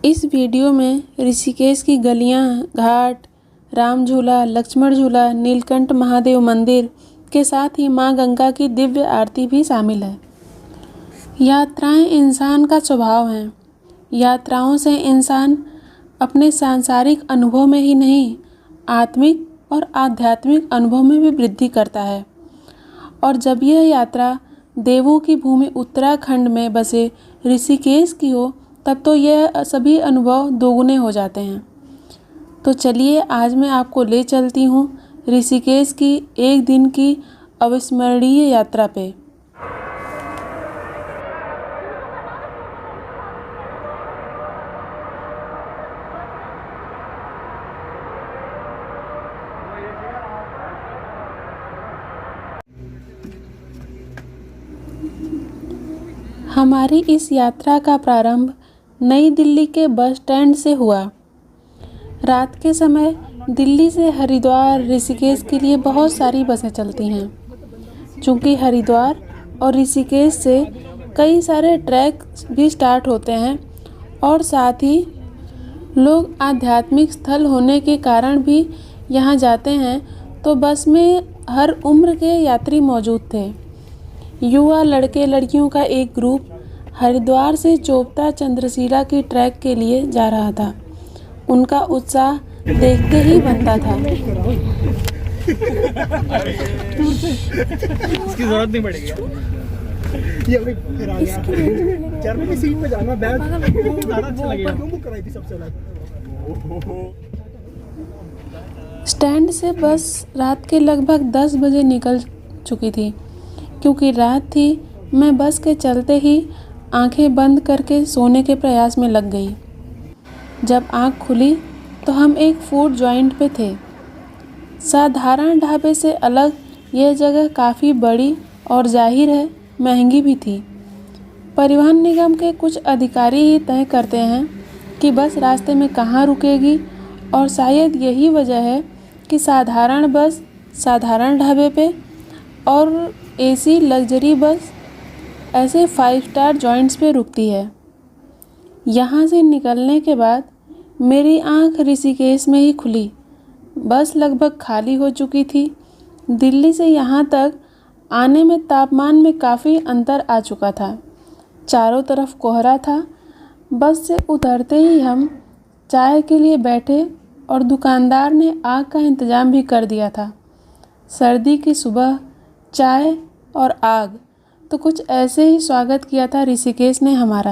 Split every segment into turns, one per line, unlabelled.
इस वीडियो में ऋषिकेश की गलियां, घाट, राम झूला, लक्ष्मण झूला, नीलकंठ महादेव मंदिर के साथ ही मां गंगा की दिव्य आरती भी शामिल है। यात्राएं इंसान का स्वभाव हैं। यात्राओं से इंसान अपने सांसारिक अनुभव में ही नहीं, आत्मिक और आध्यात्मिक अनुभव में भी वृद्धि करता है। और जब यह यात्रा देवों की भूमि उत्तराखंड में बसे ऋषिकेश की हो, तब तो यह सभी अनुभव दोगुने हो जाते हैं। तो चलिए आज मैं आपको ले चलती हूँ ऋषिकेश की एक दिन की अविस्मरणीय यात्रा पे। हमारी इस यात्रा का प्रारंभ नई दिल्ली के बस स्टैंड से हुआ। रात के समय दिल्ली से हरिद्वार, ऋषिकेश के लिए बहुत सारी बसें चलती हैं। चूँकि हरिद्वार और ऋषिकेश से कई सारे ट्रैक भी स्टार्ट होते हैं और साथ ही लोग आध्यात्मिक स्थल होने के कारण भी यहाँ जाते हैं, तो बस में हर उम्र के यात्री मौजूद थे। युवा लड़के लड़कियों का एक ग्रुप हरिद्वार से चोपता चंद्रशिला की ट्रैक के लिए जा रहा था। उनका उत्साह देखते ही बनता था।
इसकी जरूरत नहीं पड़ेगी। ये अभी फिर आ गया। चेयरमैन की सीट पे जाना, बैठ ज़्यादा अच्छा लगेगा। क्यों बुक कराई थी सबसे अलग?
स्टैंड से बस रात के लगभग 10 बजे निकल चुकी थी। क्योंकि रात थी, मैं बस के चलते ही आंखें बंद करके सोने के प्रयास में लग गई। जब आंख खुली तो हम एक फूड जॉइंट पे थे। साधारण ढाबे से अलग यह जगह काफ़ी बड़ी और जाहिर है महंगी भी थी। परिवहन निगम के कुछ अधिकारी ही तय करते हैं कि बस रास्ते में कहाँ रुकेगी, और शायद यही वजह है कि साधारण बस साधारण ढाबे पे और एसी लग्जरी बस ऐसे 5 स्टार जॉइंट्स पे रुकती है। यहाँ से निकलने के बाद मेरी आंख ऋषिकेश में ही खुली। बस लगभग खाली हो चुकी थी। दिल्ली से यहाँ तक आने में तापमान में काफ़ी अंतर आ चुका था। चारों तरफ कोहरा था। बस से उतरते ही हम चाय के लिए बैठे और दुकानदार ने आग का इंतज़ाम भी कर दिया था। सर्दी की सुबह चाय और आग, तो कुछ ऐसे ही स्वागत किया था ऋषिकेश ने हमारा।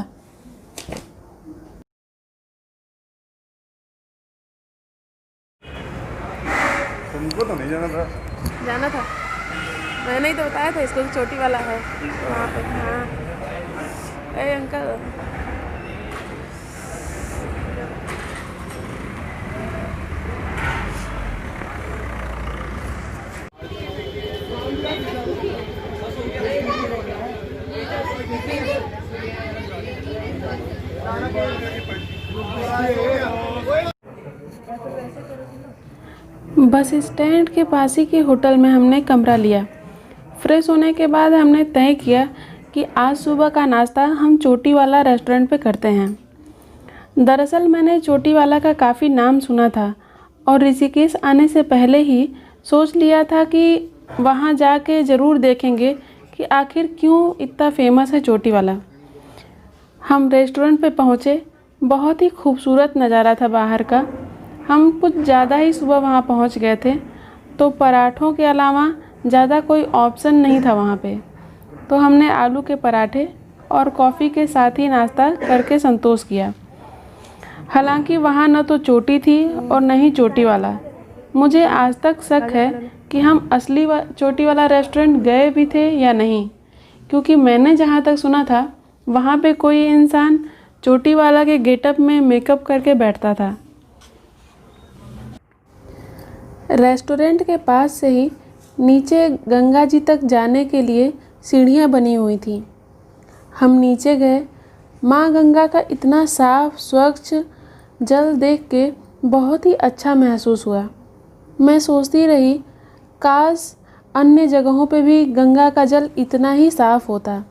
तुमको तो नहीं जाना था।
जाना था, मैंने ही तो बताया था इसको चोटी वाला है वहाँ पे। हाँ, अरे अंकल, बस स्टैंड के पास ही के होटल में हमने कमरा लिया। फ्रेश होने के बाद हमने तय किया कि आज सुबह का नाश्ता हम चोटी वाला रेस्टोरेंट पे करते हैं। दरअसल मैंने चोटी वाला का काफ़ी नाम सुना था और ऋषिकेश आने से पहले ही सोच लिया था कि वहाँ जाके ज़रूर देखेंगे कि आखिर क्यों इतना फेमस है चोटी वाला। हम रेस्टोरेंट पे पहुँचे। बहुत ही खूबसूरत नज़ारा था बाहर का। हम कुछ ज़्यादा ही सुबह वहाँ पहुँच गए थे, तो पराठों के अलावा ज़्यादा कोई ऑप्शन नहीं था वहाँ पे। तो हमने आलू के पराठे और कॉफ़ी के साथ ही नाश्ता करके संतोष किया। हालांकि वहाँ न तो चोटी थी और न ही चोटी वाला। मुझे आज तक शक है कि हम असली चोटी वाला रेस्टोरेंट गए भी थे या नहीं, क्योंकि मैंने जहाँ तक सुना था वहाँ पे कोई इंसान चोटी वाला के गेटअप में मेकअप करके बैठता था। रेस्टोरेंट के पास से ही नीचे गंगा जी तक जाने के लिए सीढ़ियाँ बनी हुई थी। हम नीचे गए। माँ गंगा का इतना साफ स्वच्छ जल देख के बहुत ही अच्छा महसूस हुआ। मैं सोचती रही, काश अन्य जगहों पे भी गंगा का जल इतना ही साफ होता।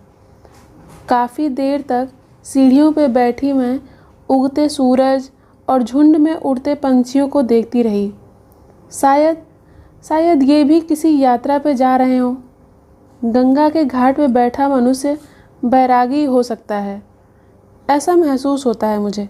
काफ़ी देर तक सीढ़ियों पे बैठी मैं उगते सूरज और झुंड में उड़ते पंछियों को देखती रही। शायद ये भी किसी यात्रा पे जा रहे हों। गंगा के घाट पे बैठा मनुष्य बैरागी हो सकता है, ऐसा महसूस होता है मुझे।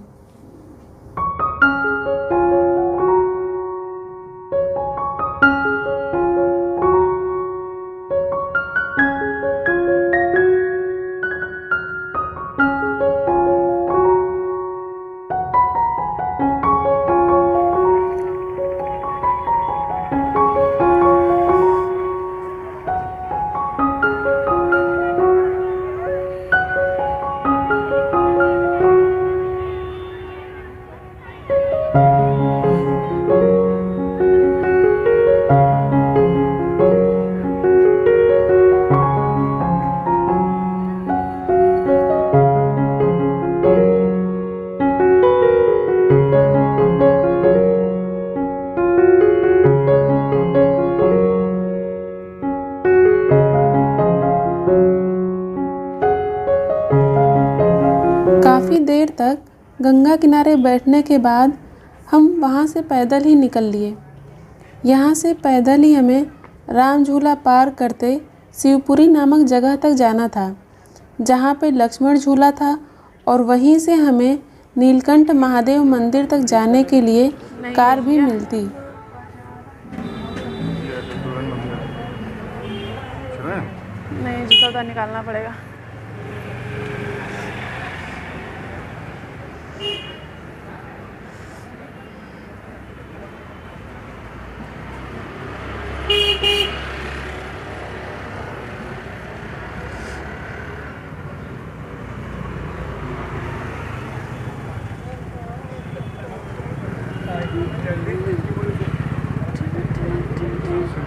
काफ़ी देर तक गंगा किनारे बैठने के बाद हम वहाँ से पैदल ही निकल लिए। यहाँ से पैदल ही हमें राम झूला पार करते शिवपुरी नामक जगह तक जाना था, जहाँ पे लक्ष्मण झूला था, और वहीं से हमें नीलकंठ महादेव मंदिर तक जाने के लिए कार भी मिलती।
नहीं, जूता तो निकालना पड़ेगा।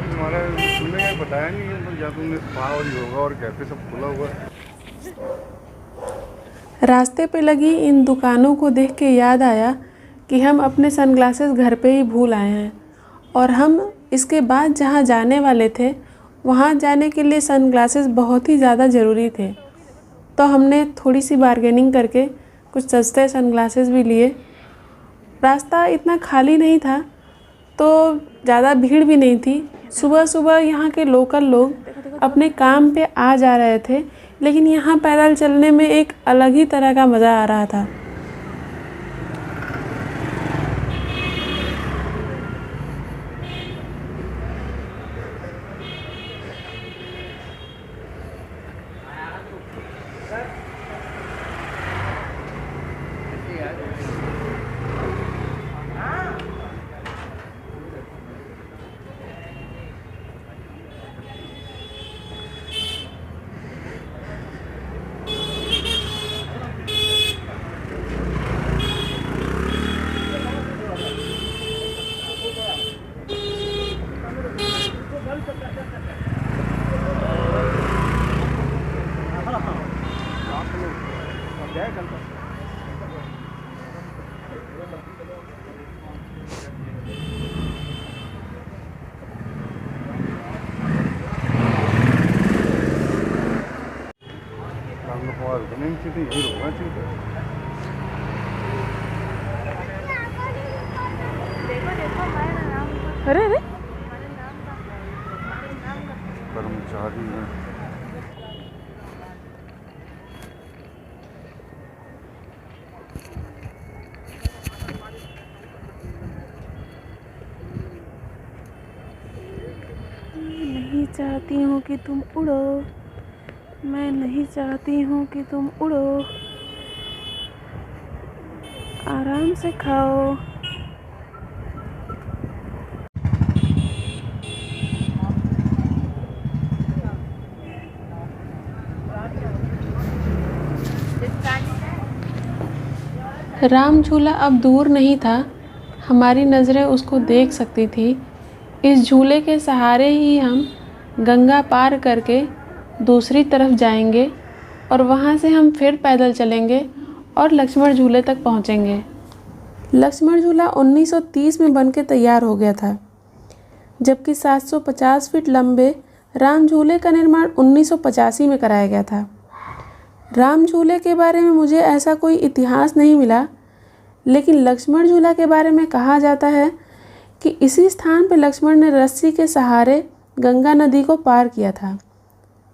तुम्हारा तुमने बताया नहीं है, तो या तुमने पावर होगा और कैफे सब खुला हुआ है।
रास्ते पे लगी इन दुकानों को देख के याद आया कि हम अपने सनग्लासेस घर पे ही भूल आए हैं, और हम इसके बाद जहाँ जाने वाले थे वहाँ जाने के लिए सनग्लासेस बहुत ही ज़्यादा ज़रूरी थे। तो हमने थोड़ी सी बार्गेनिंग करके कुछ सस्ते सनग्लासेस भी लिए। रास्ता इतना खाली नहीं था, तो ज़्यादा भीड़ भी नहीं थी। सुबह सुबह यहाँ के लोकल लोग अपने काम पे आ जा रहे थे, लेकिन यहाँ पैदल चलने में एक अलग ही तरह का मज़ा आ रहा था।
अरे अरे
कर्मचारी हैं।
नहीं चाहती हूँ कि तुम उड़ो, मैं नहीं चाहती हूँ कि तुम उड़ो, आराम से खाओ। राम झूला अब दूर नहीं था, हमारी नज़रें उसको देख सकती थी। इस झूले के सहारे ही हम गंगा पार करके दूसरी तरफ जाएंगे, और वहाँ से हम फिर पैदल चलेंगे और लक्ष्मण झूले तक पहुँचेंगे। लक्ष्मण झूला 1930 में बनके तैयार हो गया था, जबकि 750 फीट लंबे राम झूले का निर्माण 1985 में कराया गया था। राम झूले के बारे में मुझे ऐसा कोई इतिहास नहीं मिला, लेकिन लक्ष्मण झूला के बारे में कहा जाता है कि इसी स्थान पर लक्ष्मण ने रस्सी के सहारे गंगा नदी को पार किया था।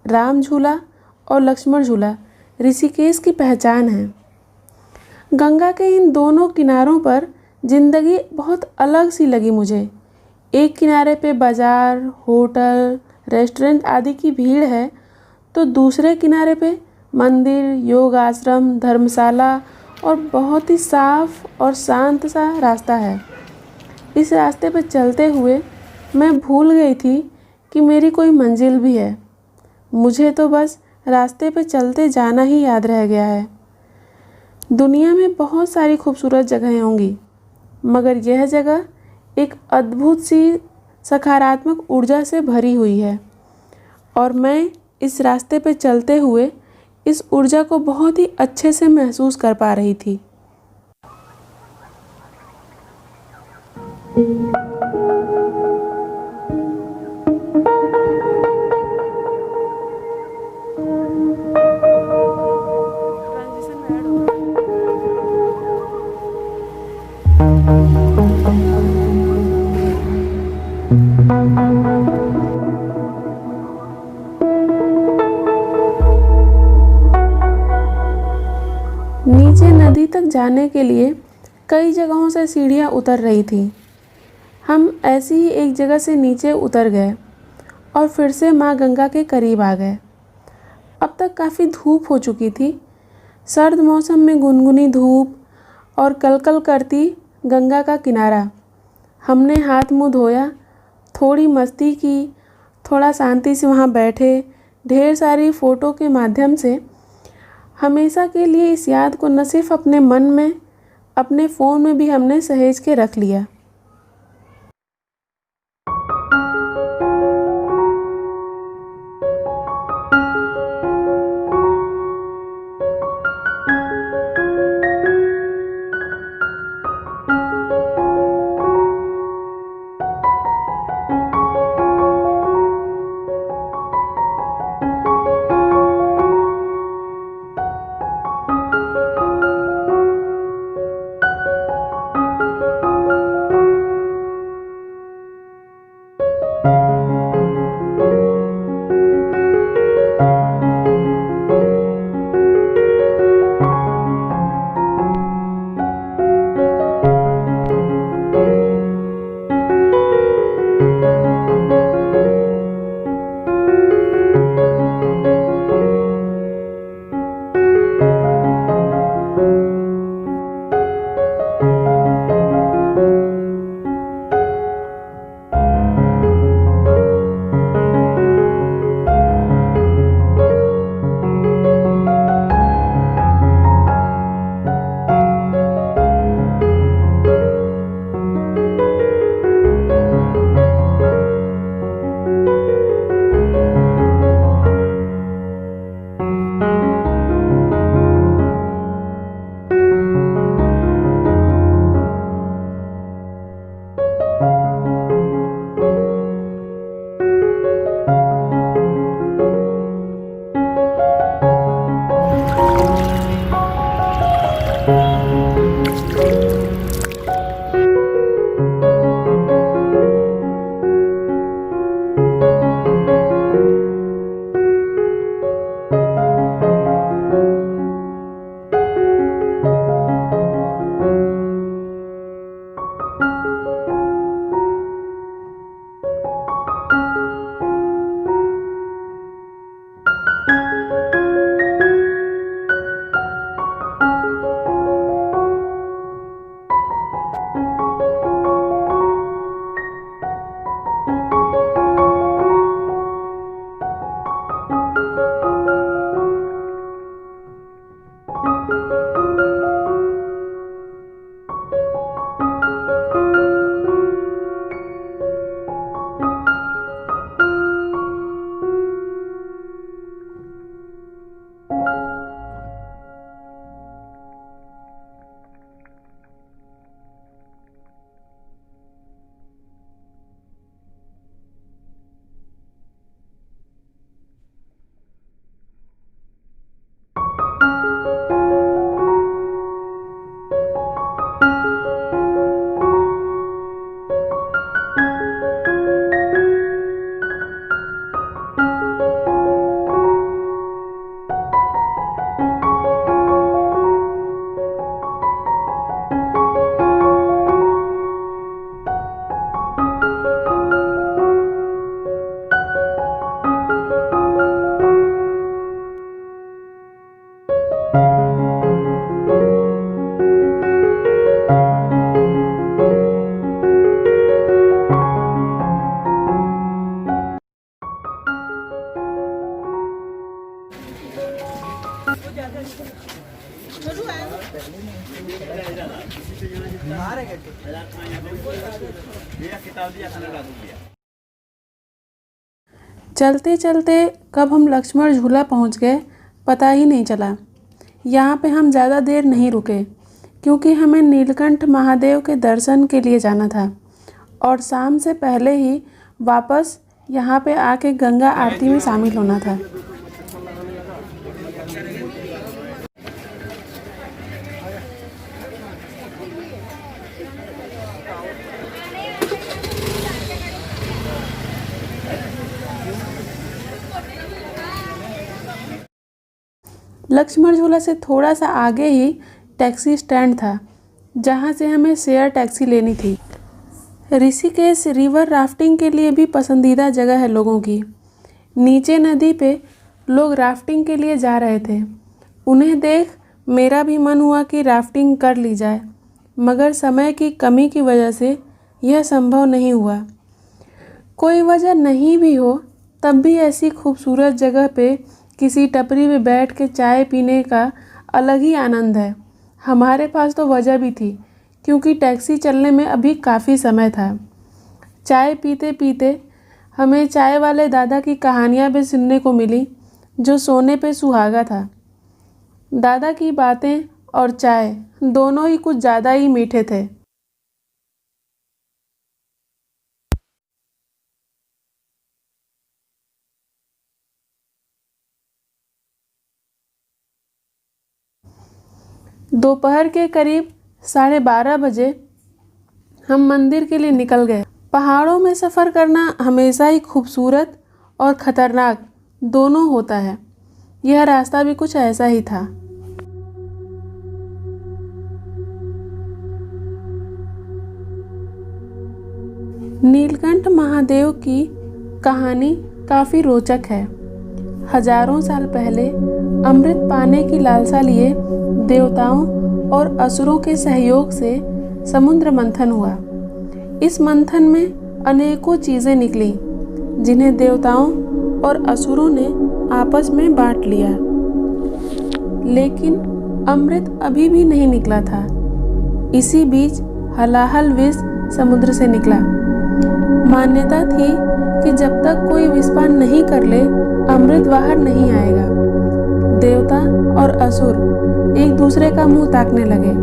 राम झूला और लक्ष्मण झूला ऋषिकेश की पहचान है। गंगा के इन दोनों किनारों पर ज़िंदगी बहुत अलग सी लगी मुझे। एक किनारे पे बाज़ार, होटल, रेस्टोरेंट आदि की भीड़ है, तो दूसरे किनारे पे मंदिर, योग आश्रम, धर्मशाला और बहुत ही साफ और शांत सा रास्ता है। इस रास्ते पर चलते हुए मैं भूल गई थी कि मेरी कोई मंजिल भी है। मुझे तो बस रास्ते पर चलते जाना ही याद रह गया है। दुनिया में बहुत सारी खूबसूरत जगहें होंगी, मगर यह जगह एक अद्भुत सी सकारात्मक ऊर्जा से भरी हुई है और मैं इस रास्ते पर चलते हुए इस ऊर्जा को बहुत ही अच्छे से महसूस कर पा रही थी। नीचे नदी तक जाने के लिए कई जगहों से सीढ़ियाँ उतर रही थी। हम ऐसी ही एक जगह से नीचे उतर गए और फिर से माँ गंगा के करीब आ गए। अब तक काफ़ी धूप हो चुकी थी। सर्द मौसम में गुनगुनी धूप और कलकल करती गंगा का किनारा। हमने हाथ मुँह धोया, थोड़ी मस्ती की, थोड़ा शांति से वहाँ बैठे। ढेर सारी फ़ोटो के माध्यम से हमेशा के लिए इस याद को न सिर्फ अपने मन में, अपने फ़ोन में भी हमने सहेज के रख लिया। चलते चलते कब हम लक्ष्मण झूला पहुंच गए पता ही नहीं चला। यहाँ पे हम ज़्यादा देर नहीं रुके क्योंकि हमें नीलकंठ महादेव के दर्शन के लिए जाना था और शाम से पहले ही वापस यहाँ पे आके गंगा आरती में शामिल होना था। लक्ष्मण झूला से थोड़ा सा आगे ही टैक्सी स्टैंड था जहाँ से हमें शेयर टैक्सी लेनी थी। ऋषिकेश रिवर राफ्टिंग के लिए भी पसंदीदा जगह है लोगों की। नीचे नदी पे लोग राफ्टिंग के लिए जा रहे थे। उन्हें देख मेरा भी मन हुआ कि राफ्टिंग कर ली जाए, मगर समय की कमी की वजह से यह संभव नहीं हुआ। कोई वजह नहीं भी हो तब भी ऐसी खूबसूरत जगह पे किसी टपरी में बैठ के चाय पीने का अलग ही आनंद है। हमारे पास तो वजह भी थी क्योंकि टैक्सी चलने में अभी काफ़ी समय था। चाय पीते पीते हमें चाय वाले दादा की कहानियाँ भी सुनने को मिली जो सोने पे सुहागा था। दादा की बातें और चाय दोनों ही कुछ ज़्यादा ही मीठे थे। दोपहर के करीब 12:30 बजे हम मंदिर के लिए निकल गए। पहाड़ों में सफ़र करना हमेशा ही खूबसूरत और ख़तरनाक दोनों होता है। यह रास्ता भी कुछ ऐसा ही था। नीलकंठ महादेव की कहानी काफ़ी रोचक है। हजारों साल पहले अमृत पाने की लालसा लिए देवताओं और असुरों के सहयोग से समुद्र मंथन हुआ। इस मंथन में अनेकों चीज़ें निकली जिन्हें देवताओं और असुरों ने आपस में बांट लिया, लेकिन अमृत अभी भी नहीं निकला था। इसी बीच हलाहल विष समुद्र से निकला। मान्यता थी कि जब तक कोई विषपान नहीं कर ले अमृत बाहर नहीं आएगा। देवता और असुर एक दूसरे का मुंह ताकने लगे।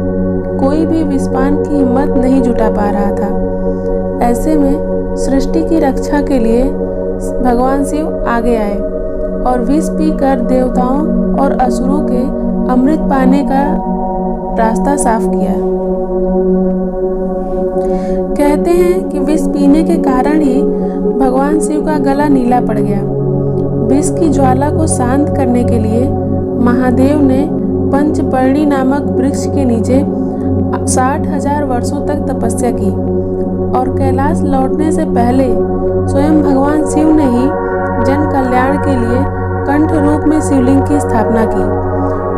कोई भी विषपान की हिम्मत नहीं जुटा पा रहा था। ऐसे में सृष्टि की रक्षा के लिए भगवान शिव आगे आए और विष पीकर देवताओं और असुरों के अमृत पाने का रास्ता साफ किया। कहते हैं कि विष पीने के कारण ही भगवान शिव का गला नीला पड़ गया। विष की ज्वाला को शांत करने के लिए महादेव ने पंचपर्णी नामक वृक्ष के नीचे 60,000 वर्षों तक तपस्या की और कैलाश लौटने से पहले स्वयं भगवान शिव ने ही जन कल्याण के लिए कंठ रूप में शिवलिंग की स्थापना की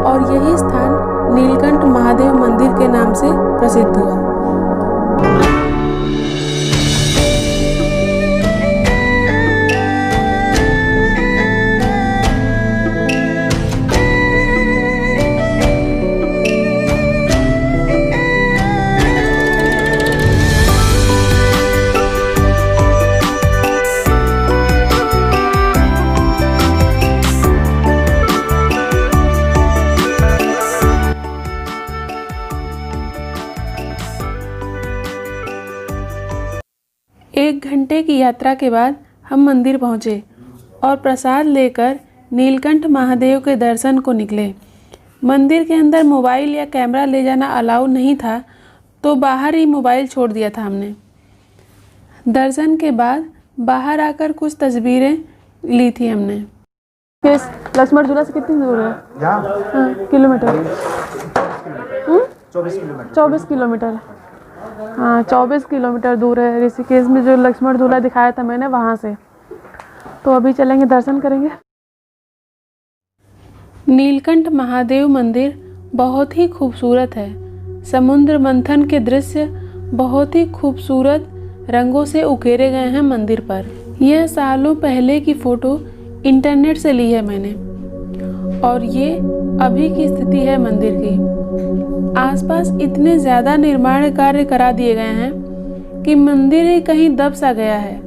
और यही स्थान नीलकंठ महादेव मंदिर के नाम से प्रसिद्ध हुआ। एक घंटे की यात्रा के बाद हम मंदिर पहुँचे और प्रसाद लेकर नीलकंठ महादेव के दर्शन को निकले। मंदिर के अंदर मोबाइल या कैमरा ले जाना अलाउ नहीं था, तो बाहर ही मोबाइल छोड़ दिया था हमने। दर्शन के बाद बाहर आकर कुछ तस्वीरें ली थी हमने। लक्ष्मण झूला से कितनी दूर है? Kilometre 24 kilometre. हाँ, 24 किलोमीटर दूर है। ऋषिकेश में जो लक्ष्मण झूला दिखाया था मैंने, वहाँ से। तो अभी चलेंगे, दर्शन करेंगे। नीलकंठ महादेव मंदिर बहुत ही खूबसूरत है। समुद्र मंथन के दृश्य बहुत ही खूबसूरत रंगों से उकेरे गए हैं मंदिर पर। यह सालों पहले की फ़ोटो इंटरनेट से ली है मैंने, और ये अभी की स्थिति है मंदिर की। आसपास इतने ज़्यादा निर्माण कार्य करा दिए गए हैं कि मंदिर ही कहीं दब सा गया है।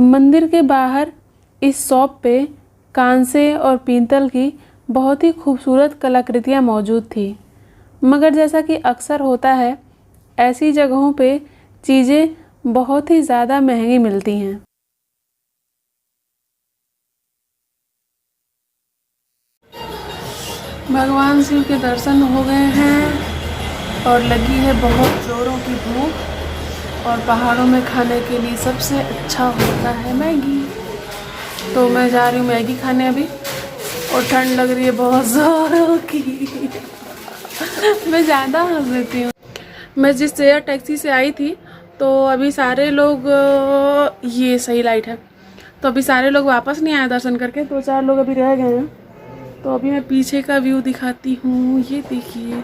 मंदिर के बाहर इस शॉप पे कांसे और पीतल की बहुत ही खूबसूरत कलाकृतियाँ मौजूद थी, मगर जैसा कि अक्सर होता है ऐसी जगहों पे चीज़ें बहुत ही ज़्यादा महंगी मिलती हैं। भगवान शिव के दर्शन हो गए हैं और लगी है बहुत ज़ोरों की भूख। और पहाड़ों में खाने के लिए सबसे अच्छा होता है मैगी, तो मैं जा रही हूँ मैगी खाने अभी। और ठंड लग रही है बहुत ज़ोरों की। मैं ज़्यादा हंस देती हूँ। मैं जिस शेयर टैक्सी से आई थी तो अभी सारे लोग, ये सही लाइट है, तो अभी सारे लोग वापस नहीं आए दर्शन करके, 2-4 लोग अभी रह गए हैं। तो अभी मैं पीछे का व्यू दिखाती हूँ, ये देखिए।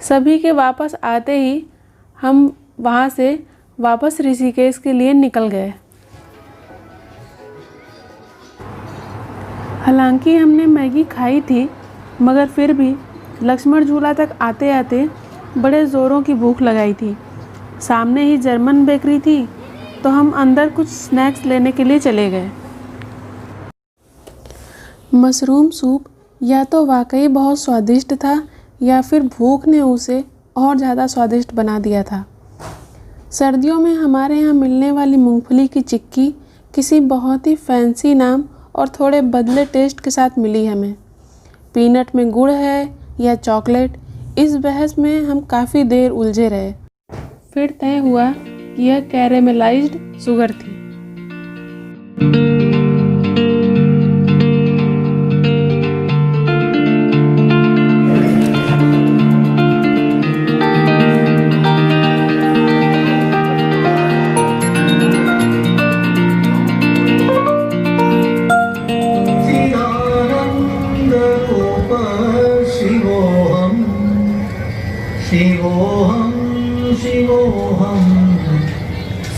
सभी के वापस आते ही हम वहाँ से वापस ऋषिकेश के लिए निकल गए। हालांकि हमने मैगी खाई थी, मगर फिर भी लक्ष्मण झूला तक आते आते बड़े ज़ोरों की भूख लगाई थी। सामने ही जर्मन बेकरी थी, तो हम अंदर कुछ स्नैक्स लेने के लिए चले गए। मशरूम सूप या तो वाकई बहुत स्वादिष्ट था या फिर भूख ने उसे और ज़्यादा स्वादिष्ट बना दिया था। सर्दियों में हमारे यहाँ मिलने वाली मूंगफली की चिक्की किसी बहुत ही फैंसी नाम और थोड़े बदले टेस्ट के साथ मिली हमें। पीनट में गुड़ है या चॉकलेट, इस बहस में हम काफ़ी देर उलझे रहे। फिर तय हुआ कि यह कैरेमलाइज्ड शुगर थी।
शिवोऽहं शिवोऽहं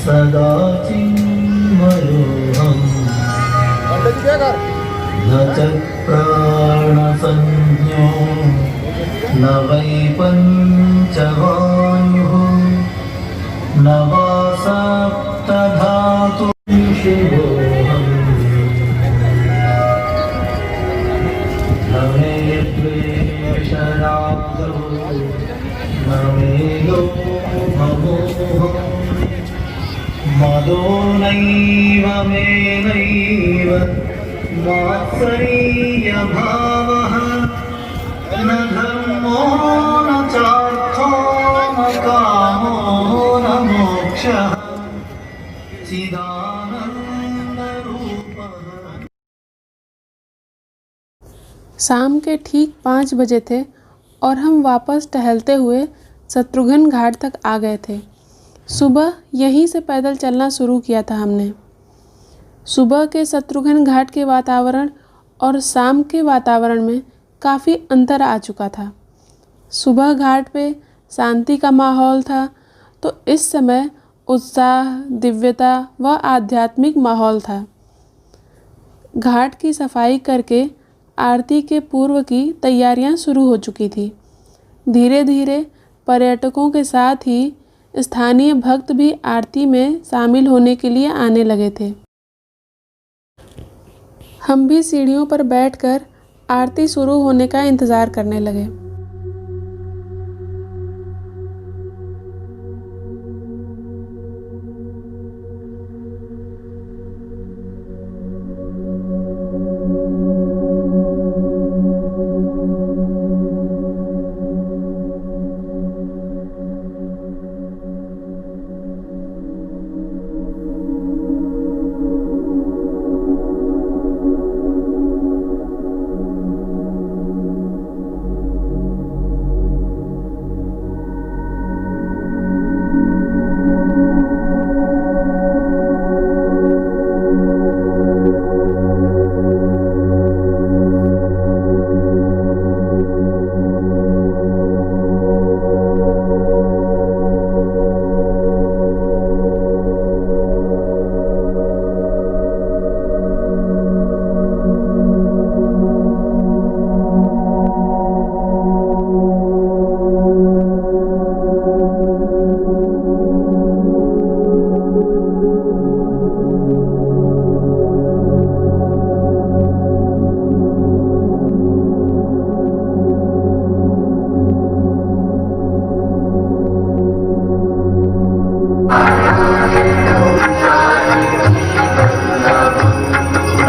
सदा चिन्मयोऽहं न च प्राणसंज्ञो न वै पञ्चवायुः न वा सप्तधातुः शिवोऽहं न मे द्वेषरागो मदो नैव मे नैव मात्सर्यभावः न धर्मो न चार्थो न कामो न मोक्षः चिदानन्दरूपः।
शाम के ठीक 5 बजे थे और हम वापस टहलते हुए शत्रुघ्न घाट तक आ गए थे। सुबह यहीं से पैदल चलना शुरू किया था हमने। सुबह के शत्रुघ्न घाट के वातावरण और शाम के वातावरण में काफ़ी अंतर आ चुका था। सुबह घाट पे शांति का माहौल था, तो इस समय उत्साह, दिव्यता व आध्यात्मिक माहौल था। घाट की सफाई करके आरती के पूर्व की तैयारियां शुरू हो चुकी थी। धीरे धीरे पर्यटकों के साथ ही स्थानीय भक्त भी आरती में शामिल होने के लिए आने लगे थे। हम भी सीढ़ियों पर बैठकर आरती शुरू होने का इंतज़ार करने लगे।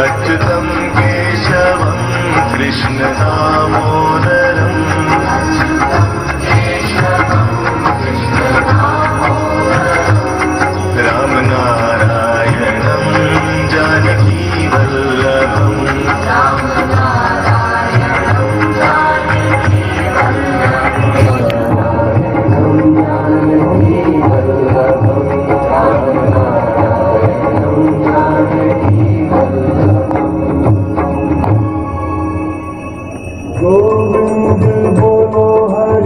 अच्युतं केशवं कृष्णदामोदरं रामनारायणं जानकीवल्लभम् गोविंद बोलो हरि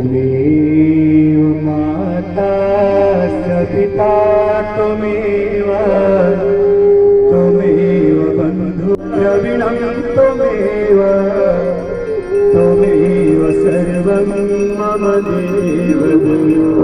त्वमेव माता च पिता त्वमेव त्वमेव बन्धुर्द्रविणं त्वमेव त्वमेव सर्वं मम देवदेव।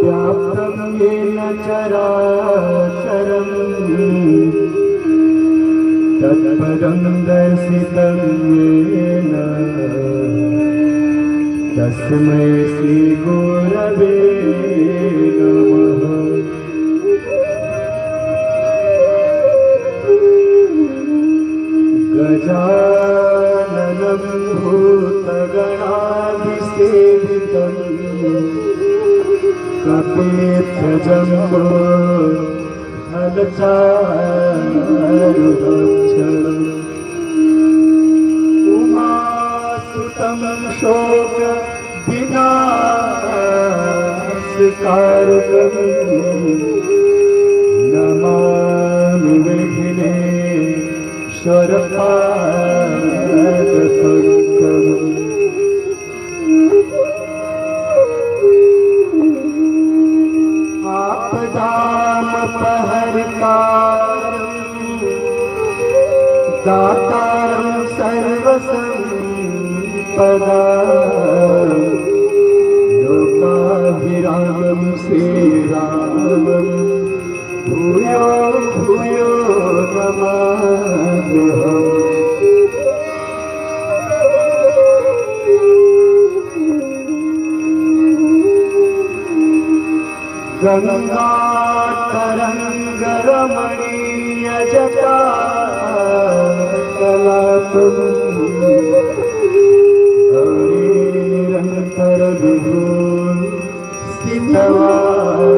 व्याप्तं येन चराचरं तत्पदं दर्शितं येन तस्मै श्रीगुरवे नमः। गजाननं भूतगणाभिसेवितं कपिध्वजम्बो फलचारुभक्षणम् उमासुतं शोकविनाशकारकम् नमामि विघ्नेश्वरपादपङ्कजम्। आपदामपहर्तारं दातारं सर्वसम्पदां लोकाभिरामं श्रीरामं भूयो भूयो नमाम्यहम्। गंगातरंगरमणीयजटा कलापं हरिनिरन्तरविभुं स्थितवान्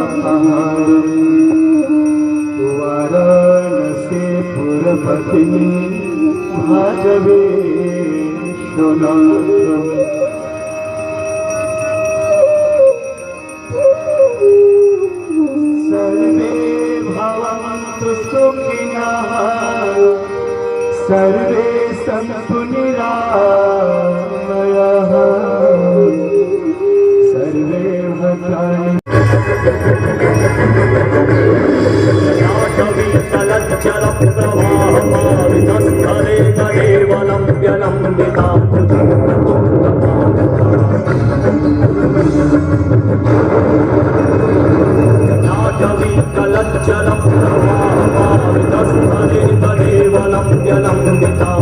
नारायणप्रियमदनुमदापहारम् वाराणसीपुरपतिं भजवे विश्वनाथम्। सर्वे भवन्तु सुखिनः सर्वे सन्तु निरामयाः सर्वे भद्राणि जलप्रवाहमावितस्थले केवलं व्यलम्बितां जलप्रवाहमावितस्थले केवलं व्यलम्बितां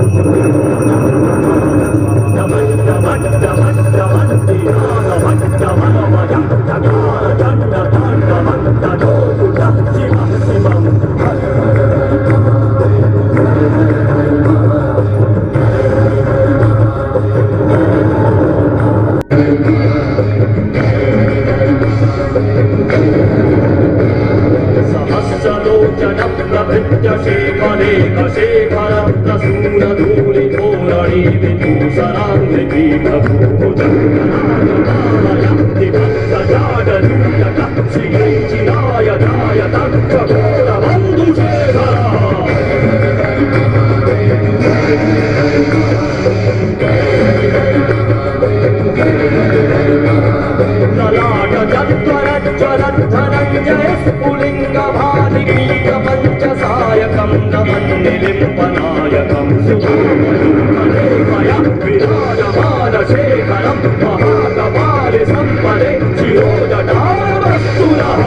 शेखर प्रसूरधूलि धोरणी विभूषणाङ्घ्रिकी प्रभूभुजङ्गनायन्ति भक्तजाडरूयक श्रीचिराय दायत चकोरबन्धुशेखर ललाटजत्वरज्ज्वलद्धनञ्जय स्फुलिङ्गभादिकीटपञ्चसायकं नमन्निलिम्पनायकं सुधामयूखलेखया विराजमानशेखरं महाकपालि सम्पदे शिरोजटावस्तुनः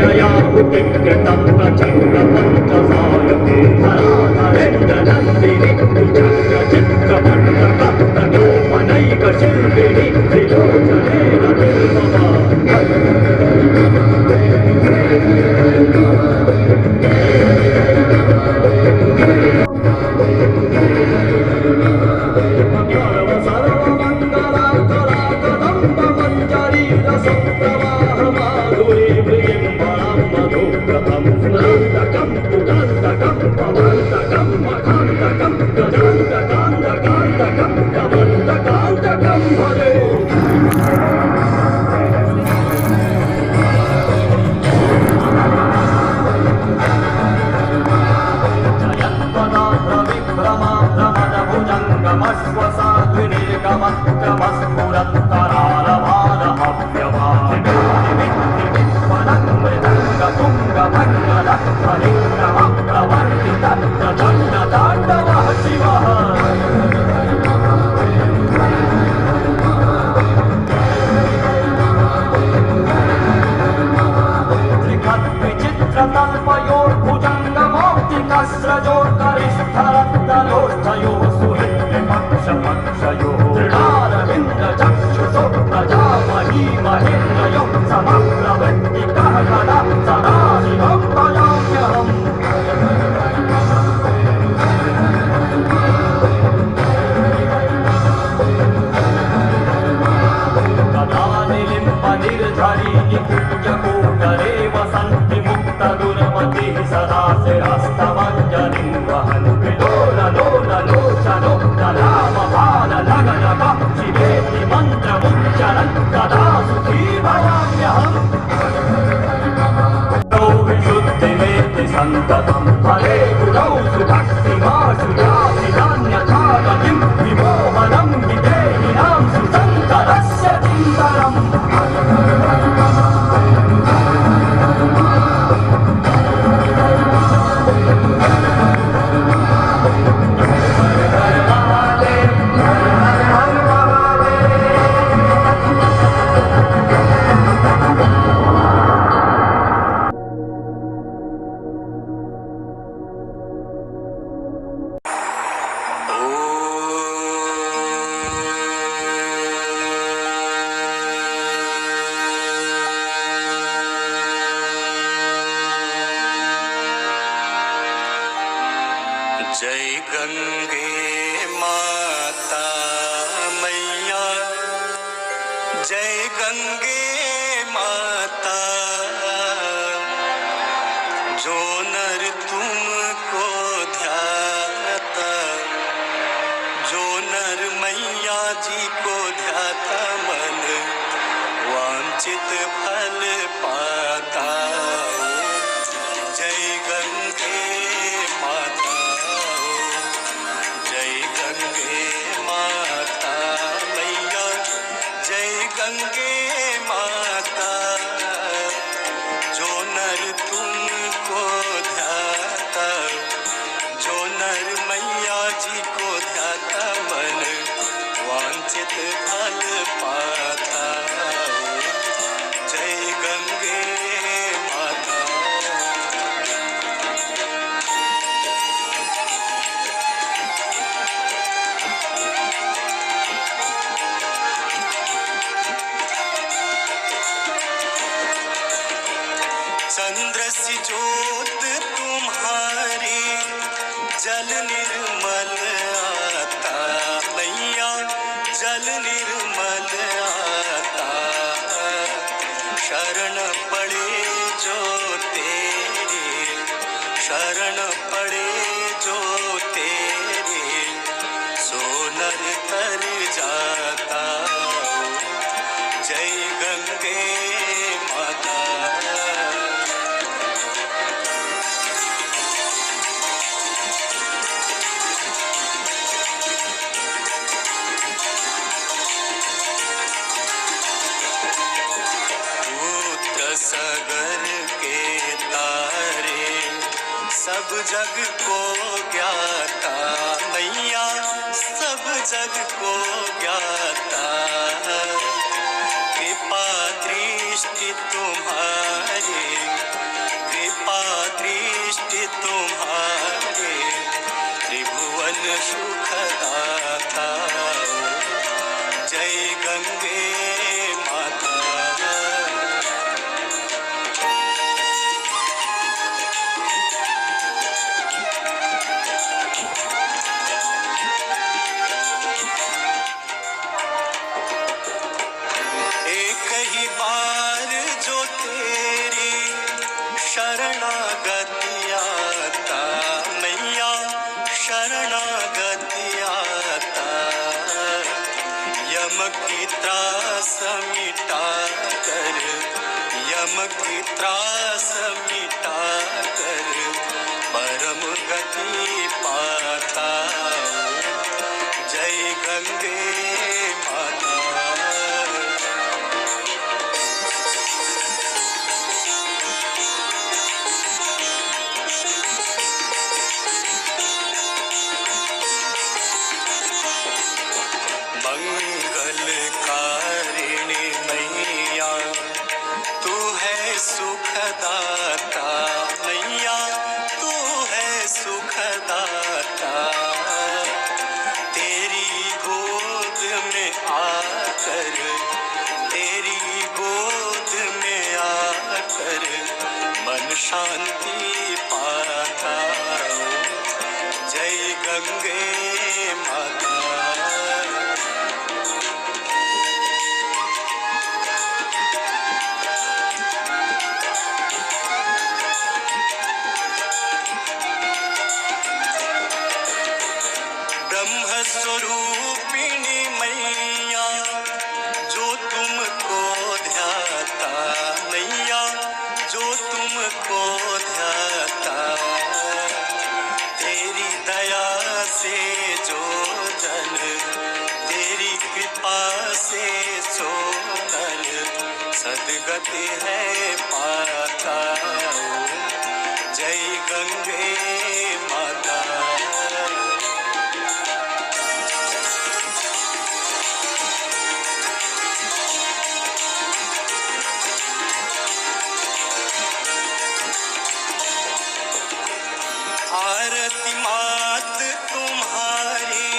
धनञ्जयाहुतिकृतं प्रचण्डपञ्चसायके धराधरेन्द्रनन्दिनि कुचक्रचित्रपण्डकप्रलोभनैकशिल्पिनि त्रिलोचनेन निर्ममा सन्ततं हरे गुरौ सुभक्तिमाशु यासिनान्यथागतिं विमोहनं विदेहिनां सुशङ्करस्य चिन्तनम्
जय गंगे माता मैया, जय गंगे माता, जो नर तुमको ध्याता, जो नर मैया जी को ध्याता मन वांछित फल पाता। जय गंगे माता, जय गंगे माता मैया, जय गंगे माता, जो नर तुमको ध्याता, जो नर मैया जी को ध्याता मन वांछित फल पाता। जय गंगे माता। चंद्र सी ज्योत तुम्हारी जल निर्मल आता मैया जल निर्मल आता शरण पड़े जो तेरे शरण पड़े जो तेरे सोनर तर जाता जय गंगे माता सगर के तारे सब जग को ज्ञाता मैया सब जग को ज्ञाता कृपा दृष्टि तुम्हारे कृपा दृष्टि तुम्हारे त्रिभुवन सुखदाता जय गंगे माता शरणागति आता मैया शरणागति आता यम की त्रास मिटा कर यम की त्रास मिटा कर परम गति पाता जय गंगे माता मंगलकारिणी मैया तू है सुखदाता मैया तू है सुखदाता तेरी गोद में आकर तेरी गोद में आकर मन शांति पाता जय गंगे माता स्वरूपिणी मैया जो तुमको ध्याता मैया जो तुमको ध्याता तेरी दया से जो जन तेरी कृपा से सोनल सदगति है पाता जय गंगे माता आरती मात तुम्हारी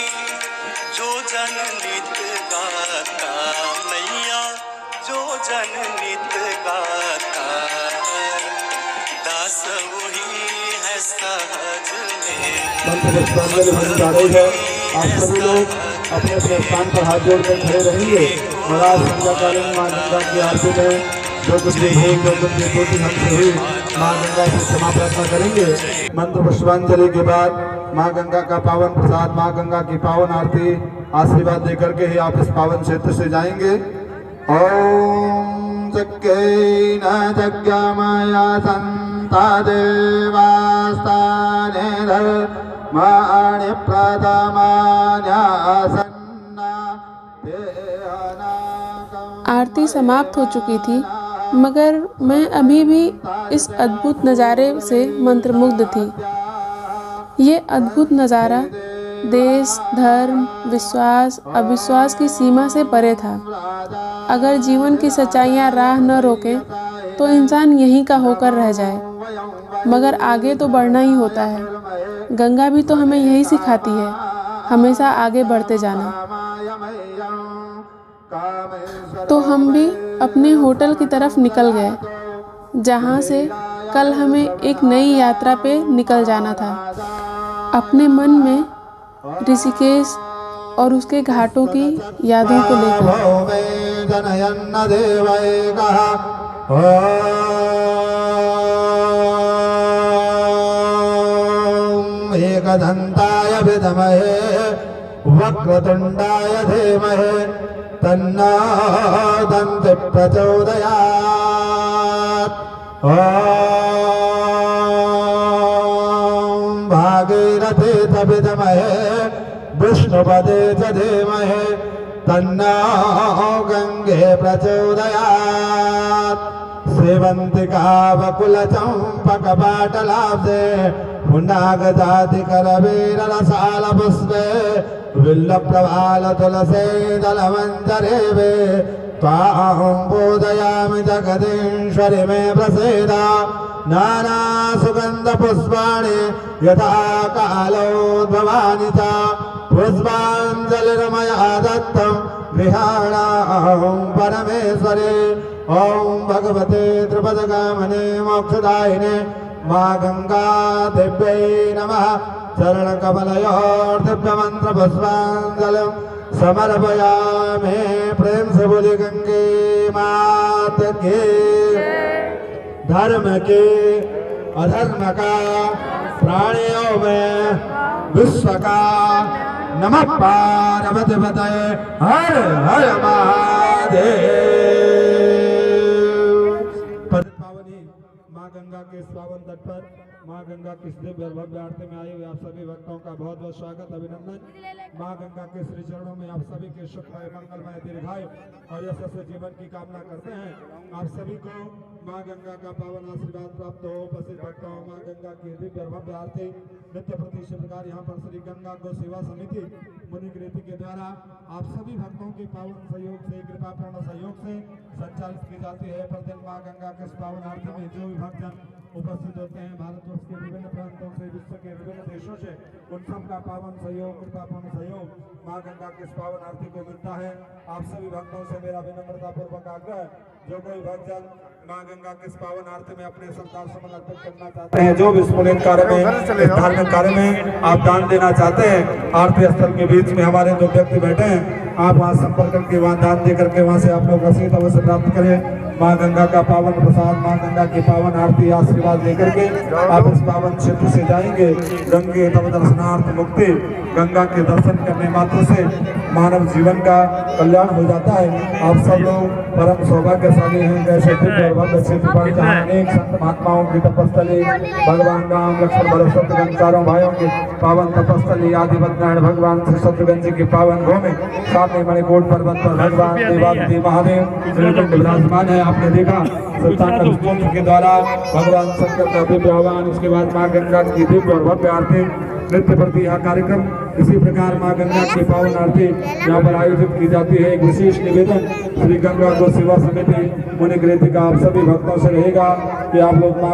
जो जन नित गाता मैया जो जन नित गाता दास वही है सहज में
मंत्र पुष्पांजलि होने जा रही है। आप सभी लोग अपने अपने स्थान पर हाथ जोड़कर खड़े रहेंगे और आज संध्याकालीन माँ गंगा की आरती में जो कुछ भी भोग जो कुछ भी पूर्ति हमसे हुई माँ गंगा से क्षमा प्रार्थना करेंगे। मंत्र पुष्पांजलि के बाद माँ गंगा का पावन प्रसाद माँ गंगा की पावन आरती आशीर्वाद देकर के ही आप इस पावन क्षेत्र से जाएंगे। ओम यज्ञेन यज्ञमया संता देवास्ताने धर्माणि प्रथमान्यासन्ना
आरती समाप्त हो चुकी थी, मगर मैं अभी भी इस अद्भुत नज़ारे से मंत्रमुग्ध थी। ये अद्भुत नज़ारा देश, धर्म, विश्वास, अविश्वास की सीमा से परे था। अगर जीवन की सच्चाइयाँ राह न रोकें तो इंसान यहीं का होकर रह जाए, मगर आगे तो बढ़ना ही होता है। गंगा भी तो हमें यही सिखाती है, हमेशा आगे बढ़ते जाना। तो हम भी अपने होटल की तरफ निकल गए, जहाँ से कल हमें एक नई यात्रा पे निकल जाना था। अपने मन में ऋषिकेश और उसके घाटों की यादों को लेकर।
जनयन्न देवैकः ॐ एकदन्ताय विद्महे वक्रतुण्डाय धीमहि तन्नो दन्ति प्रचोदयात्। ॐ भागीरथी च विद्महे विष्णुपदे च धीमहि तन्नो गङ्गे प्रचोदयात्। सेवन्तिका वकुलचम्पकपाटलाब्धे पुण्डागजातिकरवीररसालपुष्पे विल्लप्रवालतुलसीदलमञ्जरेवे त्वां पूजयामि जगदीश्वरि मे प्रसीद। नानासुगन्धपुष्पाणि यथा कालोद्भवानि च पुष्पाञ्जलिर्मया दत्तं गृहाणां परमेश्वरे। ॐ भगवते त्रिपदगामिने मोक्षदायिने मां गंगा दिव्यै नमः। चरणकमलयोर्दिव्यमन्त्रपुष्पाञ्जलिं समर्पयामि। प्रेम से बोली गंगे मात के। धर्म के अधर्म का प्राणियों में विश्व का नमः पार्वती पतये हर हर महादेव। पावनी माँ गंगा के इस पावन तट पर माँ गंगा के इस दिव्य और भव्य आरती में आए हुए आप सभी भक्तों का बहुत बहुत स्वागत अभिनंदन। माँ गंगा के श्री चरणों में आप सभी के सुखमय मंगलमय दीर्घायु और यशस्वी जीवन की कामना करते हैं। आप सभी को माँ गंगा का पावन आशीर्वाद प्राप्त हो। उपस्थित भक्तों माँ गंगा की दिव्य और भव्य आरती नित्य प्रति प्रकार यहाँ पर श्री गंगा गौ सेवा समिति मुनिकृति के द्वारा आप सभी भक्तों के पावन सहयोग से कृपापूर्ण सहयोग से संचालित की जाती है। प्रतिदिन माँ गंगा के इस पावन आरती में जो भी भक्तजन उपस्थित होते हैं भारतवर्ष के विभिन्न प्रांतों से विश्व के विभिन्न देशों से उन सब का पावन सहयोग कृपापूर्ण सहयोग माँ गंगा के इस पावन आरती को मिलता है। आप सभी भक्तों से मेरा विनम्रता पूर्वक आग्रह जो कोई भक्तजन माँ गंगा के इस पावन आरती में अपने श्रद्धा सुमन अर्पित करना चाहते हैं, जो भी इस पुण्य कार्य में इस धार्मिक कार्य में आप दान देना चाहते हैं, आरती स्थल के बीच में हमारे दो व्यक्ति बैठे हैं, आप वहाँ संपर्क करके वहाँ दान दे करके वहाँ से आप लोग रसीद अवश्य प्राप्त करें। माँ गंगा का पावन प्रसाद माँ गंगा की पावन आरती आशीर्वाद लेकर के आप इस पावन क्षेत्र से जाएंगे। गंगे तव दर्शनार्थ मुक्ति। गंगा के दर्शन करने मात्र से मानव जीवन का कल्याण हो जाता है। आप सब लोग परम सौभाग्यशाली हैं। जैसे दिव्य और भव्य क्षेत्र पर जहाँ अनेक संत महात्माओं की तपस्थली भगवान राम लक्ष्मण भरत शत्रुघ्न चारों भाइयों की पावन तपस्थली आदि नारायण भगवान श्री शत्रुघ्न जी की पावन भूमि सामने मणिकोट पर्वत पर भगवान देवादिदेव महादेव श्रीकुंड विराजमान है। आपने देखा सत्तानवे स्तोत्र के द्वारा भगवान शंकर का दिव्य आह्वान, उसके बाद माँ गंगा की दिव्य और भव्य आरती नित्य प्रति यह कार्यक्रम इसी प्रकार माँ गंगा की पावन आरती यहाँ पर आयोजित की जाती है। एक विशेष निवेदन श्री गंगा गौ सेवा समिति मुनिकृति का आप सभी भक्तों से रहेगा कि आप लोग माँ